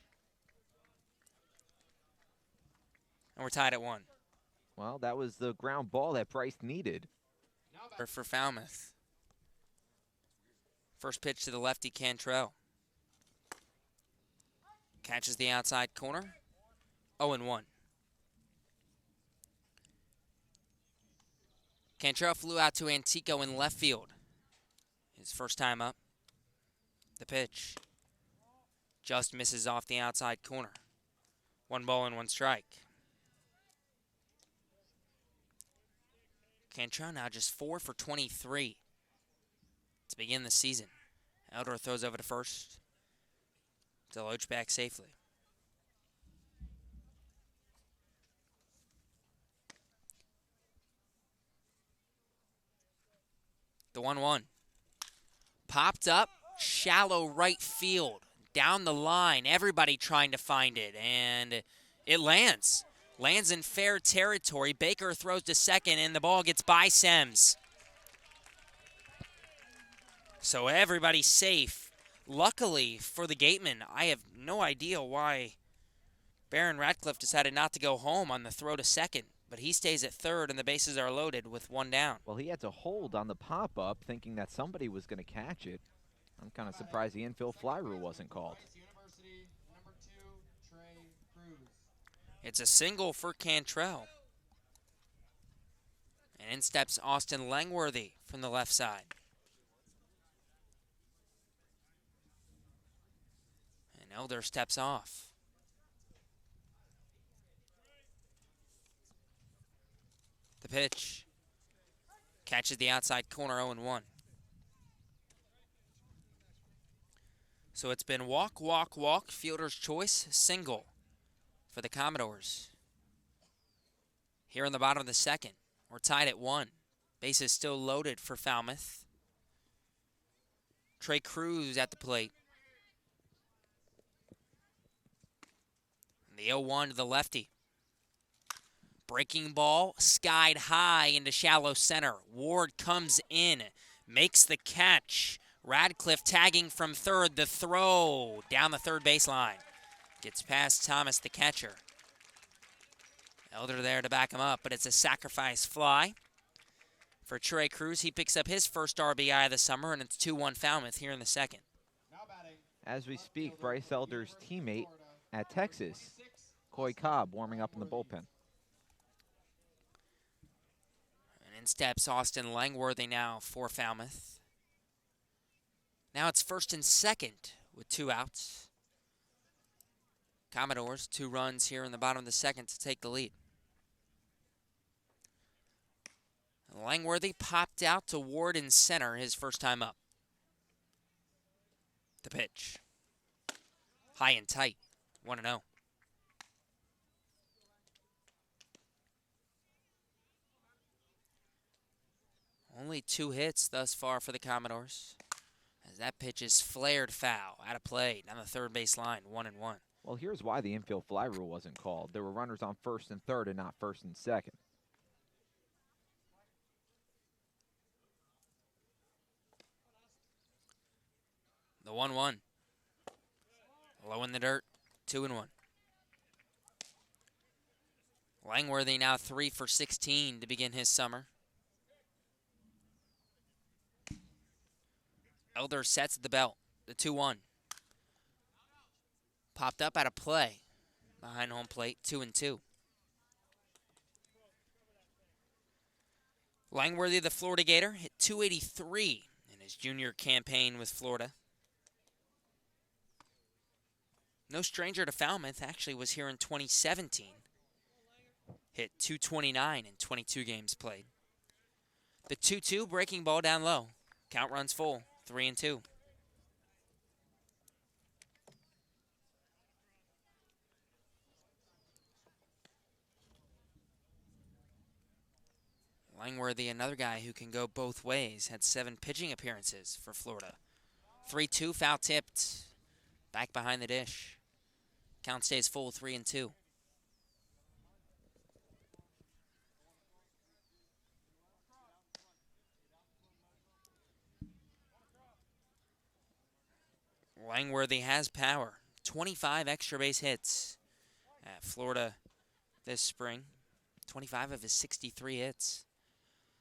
Speaker 8: And we're tied at 1.
Speaker 9: Well, that was the ground ball that Bryce needed.
Speaker 8: For Falmouth. First pitch to the lefty, Cantrell. Catches the outside corner. 0-1. Cantrell flew out to Antico in left field. His first time up. The pitch. Just misses off the outside corner. 1 ball and 1 strike. Cantrell now just 4 for 23 to begin the season. Eldor throws over to first. DeLoach back safely. The 1-1. Popped up, shallow right field. Down the line, everybody trying to find it, and it lands. Lands in fair territory. Baker throws to second, and the ball gets by Sems. So everybody's safe. Luckily for the Gatemen, I have no idea why Baron Radcliffe decided not to go home on the throw to second, but he stays at third, and the bases are loaded with 1 down.
Speaker 9: Well, he had to hold on the pop-up, thinking that somebody was going to catch it. I'm kind of surprised the infield fly rule wasn't called.
Speaker 8: It's a single for Cantrell. And in steps Austin Langworthy from the left side. And Elder steps off. The pitch. Catches the outside corner, 0-1. So it's been walk, walk, walk, fielder's choice, single for the Commodores. Here in the bottom of the second, we're tied at 1. Bases still loaded for Falmouth. Trey Cruz at the plate. And the 0-1 to the lefty. Breaking ball, skied high into shallow center. Ward comes in, makes the catch. Radcliffe tagging from third, the throw down the third baseline. Gets past Thomas, the catcher. Elder there to back him up, but it's a sacrifice fly. For Trey Cruz, he picks up his first RBI of the summer, and it's 2-1 Falmouth here in the second.
Speaker 9: As we speak, Bryce Elder's teammate at Texas, Coy Cobb, warming up in the bullpen.
Speaker 8: And in steps Austin Langworthy now for Falmouth. Now it's first and second with 2 outs. Commodores, 2 runs here in the bottom of the second to take the lead. Langworthy popped out to Ward in center his first time up. The pitch. High and tight, 1-0. Only 2 hits thus far for the Commodores. As that pitch is flared foul, out of play, down the third base line, 1-1.
Speaker 9: Well, here's why the infield fly rule wasn't called. There were runners on first and third and not first and second.
Speaker 8: The 1-1. Low in the dirt, 2-1. Langworthy now 3 for 16 to begin his summer. Elder sets the belt, the 2-1. Popped up out of play behind home plate, 2-2. Langworthy, the Florida Gator, hit .283 in his junior campaign with Florida. No stranger to Falmouth, actually was here in 2017. Hit .229 in 22 games played. The 2-2 breaking ball down low. Count runs full. 3-2. Langworthy, another guy who can go both ways, had 7 pitching appearances for Florida. 3-2, foul tipped. Back behind the dish. Count stays full, 3-2. Langworthy has power. 25 extra base hits at Florida this spring. 25 of his 63 hits.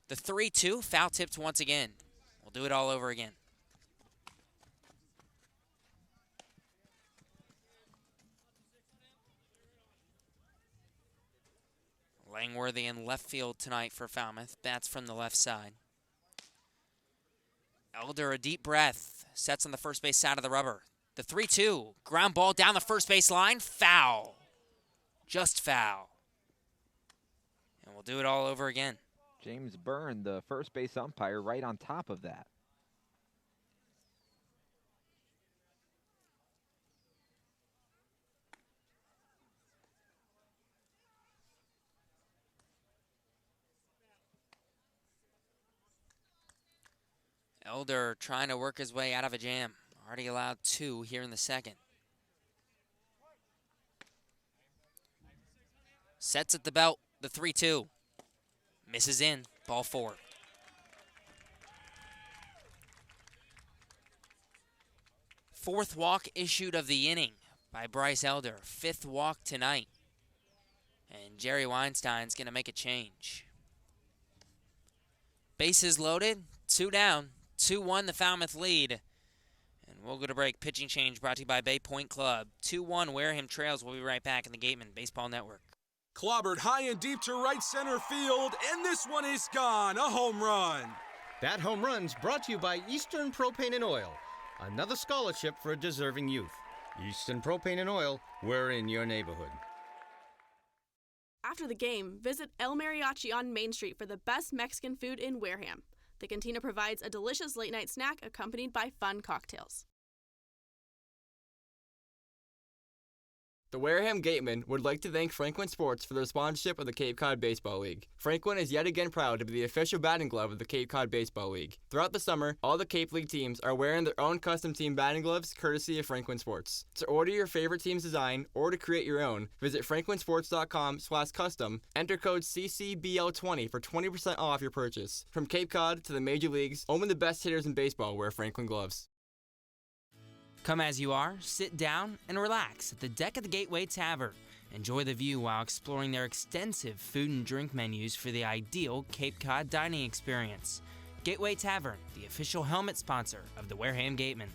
Speaker 8: The 3-2, foul tipped once again. We'll do it all over again. Langworthy in left field tonight for Falmouth. Bats from the left side. Elder, a deep breath, sets on the first base side of the rubber. The 3-2, ground ball down the first base line, foul. Just foul. And we'll do it all over again.
Speaker 9: James Byrne, the first base umpire, right on top of that.
Speaker 8: Elder trying to work his way out of a jam. Already allowed 2 here in the second. Sets at the belt, the 3-2. Misses in, ball 4. Fourth walk issued of the inning by Bryce Elder. 5th walk tonight. And Jerry Weinstein's going to make a change. Bases loaded, 2 down. 2-1 the Falmouth lead. And we'll go to break. Pitching change brought to you by Bay Point Club. 2-1 Wareham trails. We'll be right back in the Gatemen Baseball Network.
Speaker 5: Clobbered high and deep to right center field, and this one is gone. A home run.
Speaker 14: That home run's brought to you by Eastern Propane and Oil. Another scholarship for a deserving youth. Eastern Propane and Oil, we're in your neighborhood.
Speaker 12: After the game, visit El Mariachi on Main Street for the best Mexican food in Wareham. The cantina provides a delicious late-night snack accompanied by fun cocktails.
Speaker 13: The Wareham Gatemen would like to thank Franklin Sports for their sponsorship of the Cape Cod Baseball League. Franklin is yet again proud to be the official batting glove of the Cape Cod Baseball League. Throughout the summer, all the Cape League teams are wearing their own custom team batting gloves courtesy of Franklin Sports. To order your favorite team's design or to create your own, visit franklinsports.com/custom, enter code CCBL20 for 20% off your purchase. From Cape Cod to the major leagues, only the best hitters in baseball wear Franklin gloves.
Speaker 8: Come as you are, sit down, and relax at the deck of the Gateway Tavern. Enjoy the view while exploring their extensive food and drink menus for the ideal Cape Cod dining experience. Gateway Tavern, the official helmet sponsor of the Wareham Gatemen.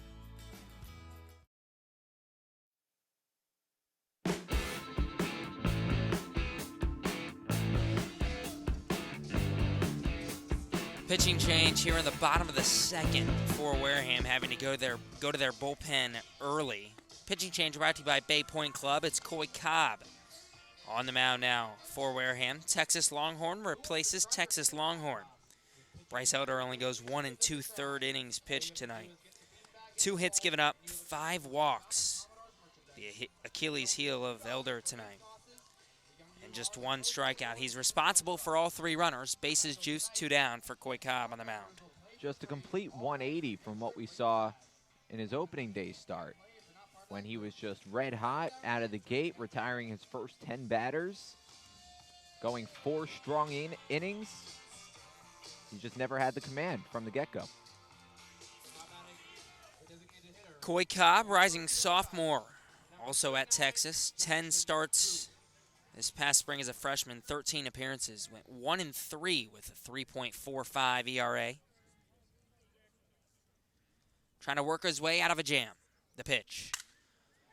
Speaker 8: Pitching change here in the bottom of the second for Wareham, having to go to their bullpen early. Pitching change brought to you by Bay Point Club. It's Coy Cobb on the mound now for Wareham. Texas Longhorn replaces Texas Longhorn. Bryce Elder only goes 1 2/3 innings pitched tonight. 2 hits given up, 5 walks. The Achilles heel of Elder tonight. And just 1 strikeout. He's responsible for all 3 runners. Bases juiced, 2 down for Coy Cobb on the mound.
Speaker 9: Just a complete 180 from what we saw in his opening day start, when he was just red hot out of the gate, retiring his first 10 batters, going 4 strong innings. He just never had the command from the get-go.
Speaker 8: Coy Cobb, rising sophomore, also at Texas. 10 starts this past spring as a freshman, 13 appearances. Went 1 3 with a 3.45 ERA. Trying to work his way out of a jam. The pitch.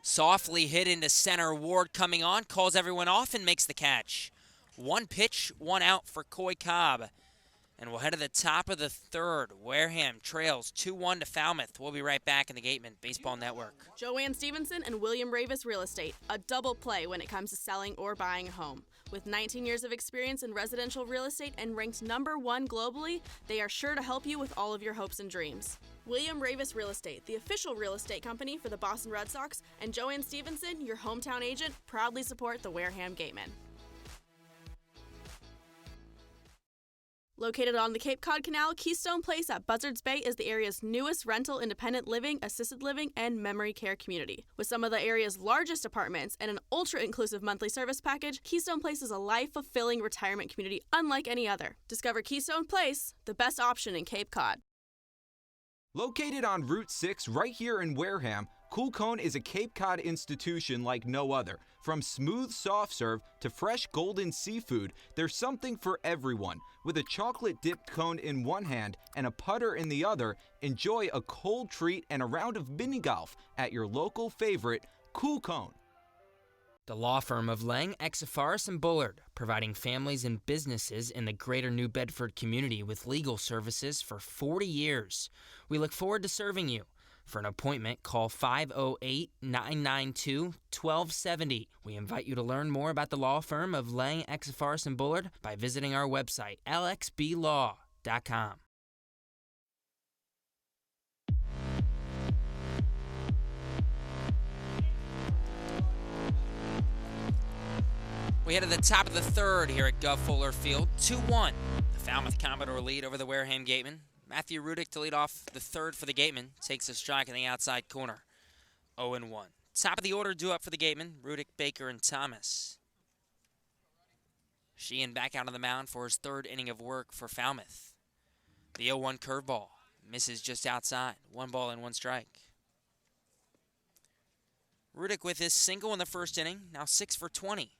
Speaker 8: Softly hit into center. Ward coming on, calls everyone off and makes the catch. 1 pitch, 1 out for Coy Cobb. And we'll head to the top of the third. Wareham trails 2-1 to Falmouth. We'll be right back in the Gatemen Baseball Network.
Speaker 12: Joanne Stevenson and William Ravis Real Estate, a double play when it comes to selling or buying a home. With 19 years of experience in residential real estate and ranked #1 globally, they are sure to help you with all of your hopes and dreams. William Ravis Real Estate, the official real estate company for the Boston Red Sox, and Joanne Stevenson, your hometown agent, proudly support the Wareham Gatemen. Located on the Cape Cod Canal, Keystone Place at Buzzards Bay is the area's newest rental independent living, assisted living, and memory care community. With some of the area's largest apartments and an ultra-inclusive monthly service package, Keystone Place is a life-fulfilling retirement community unlike any other. Discover Keystone Place, the best option in Cape Cod.
Speaker 10: Located on Route 6 right here in Wareham, Cool Cone is a Cape Cod institution like no other. From smooth soft serve to fresh golden seafood, there's something for everyone. With a chocolate-dipped cone in one hand and a putter in the other, enjoy a cold treat and a round of mini golf at your local favorite, Cool Cone.
Speaker 15: The law firm of Lang, Exafaris & Bullard, providing families and businesses in the greater New Bedford community with legal services for 40 years. We look forward to serving you. For an appointment, call 508-992-1270. We invite you to learn more about the law firm of Lang, Exafaris & Bullard by visiting our website, lxblaw.com.
Speaker 8: We head to the top of the third here at Gov Fuller Field. 2-1. The Falmouth Commodore lead over the Wareham Gatemen. Matthew Rudick to lead off the third for the Gatemen. Takes a strike in the outside corner. 0-1. Top of the order due up for the Gatemen. Rudick, Baker, and Thomas. Sheehan back out on the mound for his third inning of work for Falmouth. The 0-1 curveball. Misses just outside. 1 ball and 1 strike. Rudick with his single in the first inning. Now 6 for 20.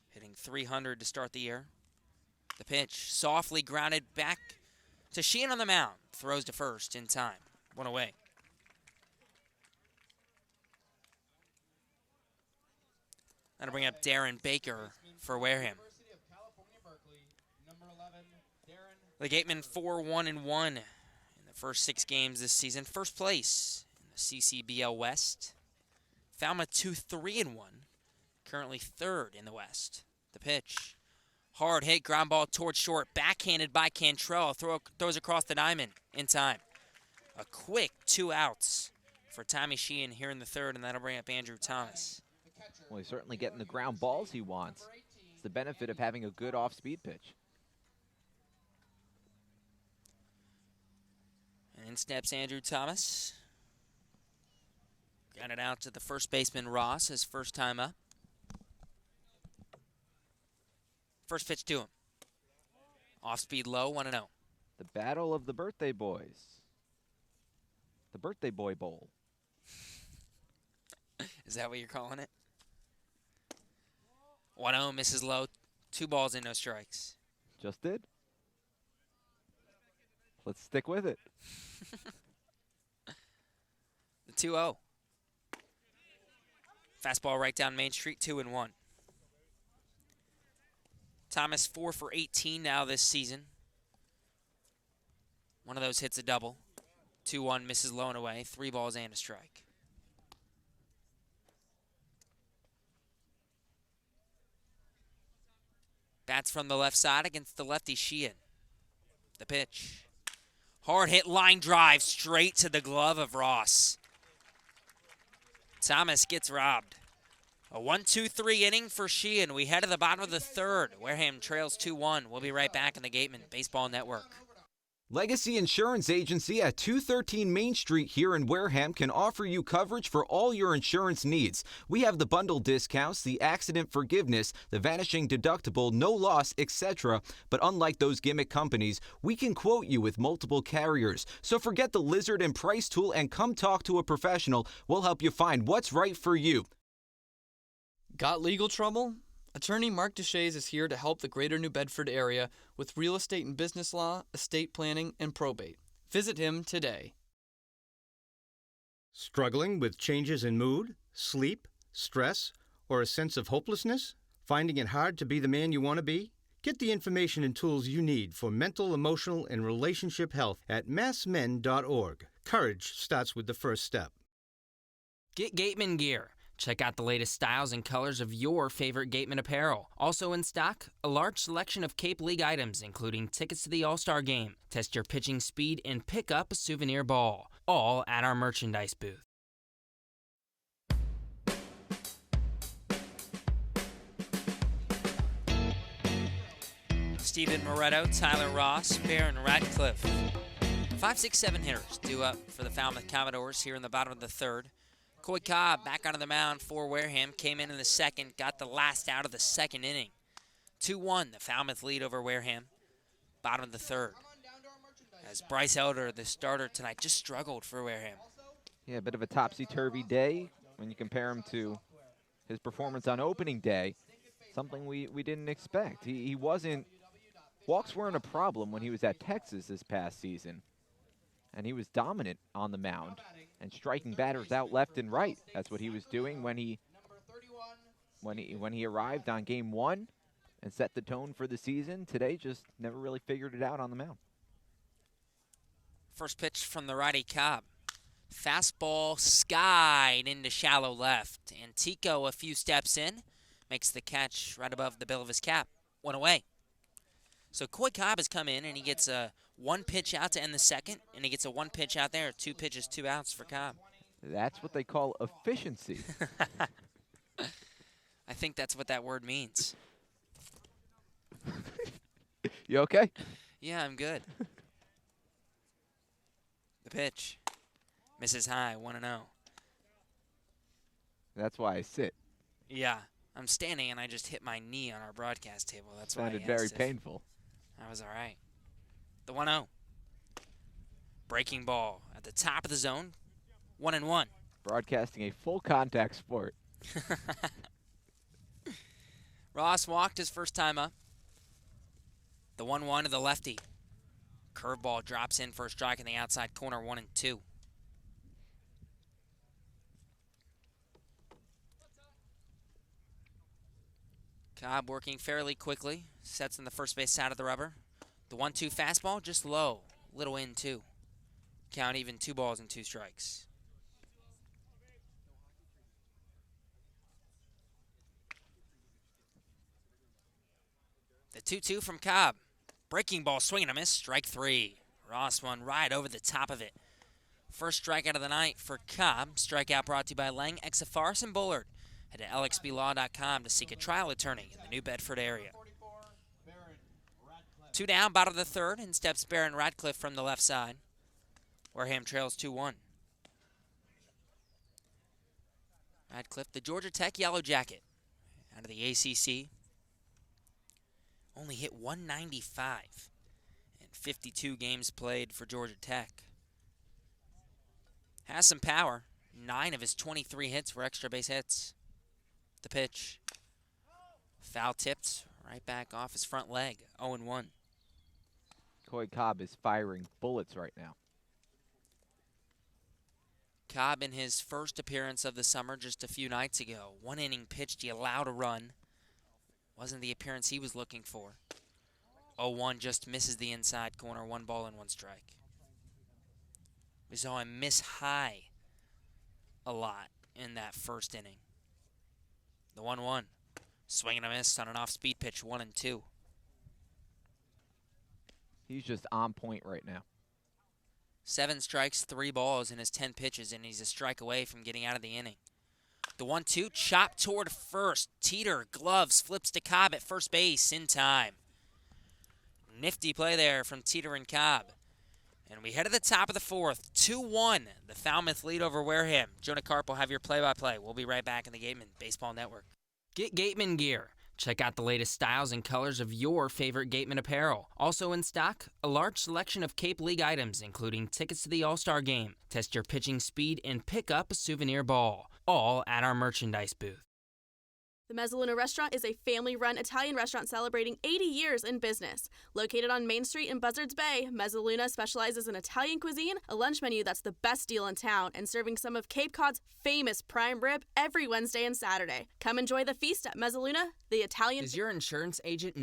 Speaker 8: Hitting .300 to start the year. The pitch softly grounded back to Sheehan on the mound. Throws to first in time. 1 away. That'll bring up Darren Baker for Wareham. The Gatemen 4-1-1 in the first 6 games this season. First place in the CCBL West. Falmouth 2-3-1. Currently third in the West. The pitch. Hard hit, ground ball towards short. Backhanded by Cantrell. Throws across the diamond in time. A quick 2 outs for Tommy Sheehan here in the third, and that'll bring up Andrew Thomas.
Speaker 9: Well, he's certainly getting the ground balls he wants. It's the benefit of having a good off-speed pitch.
Speaker 8: And in steps Andrew Thomas. Got it out to the first baseman, Ross, his first time up. First pitch to him. Off-speed low, 1-0.
Speaker 9: The battle of the birthday boys. The Birthday Boy Bowl.
Speaker 8: Is that what you're calling it? 1-0, misses low. 2 balls and no strikes.
Speaker 9: Just did. Let's stick with it.
Speaker 8: The 2-0. Fastball right down Main Street, 2-1. Thomas 4 for 18 now this season. One of those hits a double. 2-1, misses low and away. 3 balls and a strike. Bats from the left side against the lefty Sheehan. The pitch. Hard hit line drive straight to the glove of Ross. Thomas gets robbed. A 1-2-3 inning for Sheehan. We head to the bottom of the third. Wareham trails 2-1. We'll be right back on the Gatemen Baseball Network.
Speaker 10: Legacy Insurance Agency at 213 Main Street here in Wareham can offer you coverage for all your insurance needs. We have the bundle discounts, the accident forgiveness, the vanishing deductible, no loss, etc. But unlike those gimmick companies, we can quote you with multiple carriers. So forget the lizard and price tool and come talk to a professional. We'll help you find what's right for you.
Speaker 11: Got legal trouble? Attorney Mark Deshays is here to help the greater New Bedford area with real estate and business law, estate planning, and probate. Visit him today.
Speaker 14: Struggling with changes in mood, sleep, stress, or a sense of hopelessness? Finding it hard to be the man you want to be? Get the information and tools you need for mental, emotional, and relationship health at massmen.org. Courage starts with the first step.
Speaker 15: Get Gatemen gear. Check out the latest styles and colors of your favorite Gatemen apparel. Also in stock, a large selection of Cape League items, including tickets to the All-Star Game. Test your pitching speed and pick up a souvenir ball. All at our merchandise booth.
Speaker 8: Steven Moretto, Tyler Ross, Baron Radcliffe. 5, 6, 7 hitters due up for the Falmouth Commodores here in the bottom of the third. Coy Cobb back onto the mound for Wareham, came in the second, got the last out of the second inning. 2-1, the Falmouth lead over Wareham, bottom of the third. As Bryce Elder, the starter tonight, just struggled for Wareham.
Speaker 9: Yeah, a bit of a topsy-turvy day when you compare him to his performance on opening day. Something we didn't expect. He wasn't, walks weren't a problem when he was at Texas this past season. And he was dominant on the mound and striking batters out left and right. That's what he was doing when he arrived on game 1 and set the tone for the season. Today just never really figured it out on the mound.
Speaker 8: First pitch from the righty Cobb. Fastball skied into shallow left. And Tico, a few steps in, makes the catch right above the bill of his cap. 1 away. So Coy Cobb has come in and he gets a 1 pitch out to end the second, and he gets a 1 pitch out there, 2 pitches, 2 outs for Cobb.
Speaker 9: That's what they call efficiency.
Speaker 8: I think that's what that word means.
Speaker 9: You okay?
Speaker 8: Yeah, I'm good. The pitch. Misses high, 1-0.
Speaker 9: That's why I sit.
Speaker 8: Yeah, I'm standing and I just hit my knee on our broadcast table. That's why
Speaker 9: sounded very painful.
Speaker 8: That was all right. The 1-0. Breaking ball at the top of the zone. 1-1.
Speaker 9: Broadcasting a full contact sport.
Speaker 8: Ross walked his first time up. The 1-1 to the lefty. Curveball drops in for a strike in the outside corner, 1-2. Cobb working fairly quickly. Sets in the first base side of the rubber. The 1-2 fastball just low. Little in, too. Count even 2 balls and 2 strikes. The 2-2 from Cobb. Breaking ball, swing and a miss, strike 3. Ross won right over the top of it. First strikeout of the night for Cobb. Strikeout brought to you by Lang, Exafaris, and Bullard. Head to lxblaw.com to seek a trial attorney in the New Bedford area. 2 down, bottom of the third, and steps Baron Radcliffe from the left side. Wareham trails 2-1. Radcliffe, the Georgia Tech Yellow Jacket, out of the ACC. Only hit 195 in 52 games played for Georgia Tech. Has some power. 9 of his 23 hits were extra base hits. The pitch. Foul tipped right back off his front leg. 0-1.
Speaker 9: Coy Cobb is firing bullets right now.
Speaker 8: Cobb in his first appearance of the summer just a few nights ago. 1 inning pitched, he allowed a run. Wasn't the appearance he was looking for. 0-1 just misses the inside corner. 1 ball and 1 strike. We saw him miss high a lot in that first inning. The 1-1. Swing and a miss on an off-speed pitch. 1-2.
Speaker 9: He's just on point right now.
Speaker 8: 7 strikes, 3 balls in his 10 pitches, and he's a strike away from getting out of the inning. The 1-2, chop toward first. Teeter, gloves, flips to Cobb at first base in time. Nifty play there from Teeter and Cobb. And we head to the top of the fourth. 2-1, the Falmouth lead over Wareham. Jonah Karp will have your play-by-play. We'll be right back in the Gatemen Baseball Network.
Speaker 15: Get Gatemen gear. Check out the latest styles and colors of your favorite Gatemen apparel. Also in stock, a large selection of Cape League items, including tickets to the All-Star Game. Test your pitching speed and pick up a souvenir ball. All at our merchandise booth.
Speaker 12: The Mezzaluna Restaurant is a family-run Italian restaurant celebrating 80 years in business. Located on Main Street in Buzzards Bay, Mezzaluna specializes in Italian cuisine, a lunch menu that's the best deal in town, and serving some of Cape Cod's famous prime rib every Wednesday and Saturday. Come enjoy the feast at Mezzaluna, the Italian...
Speaker 15: Does your insurance agent know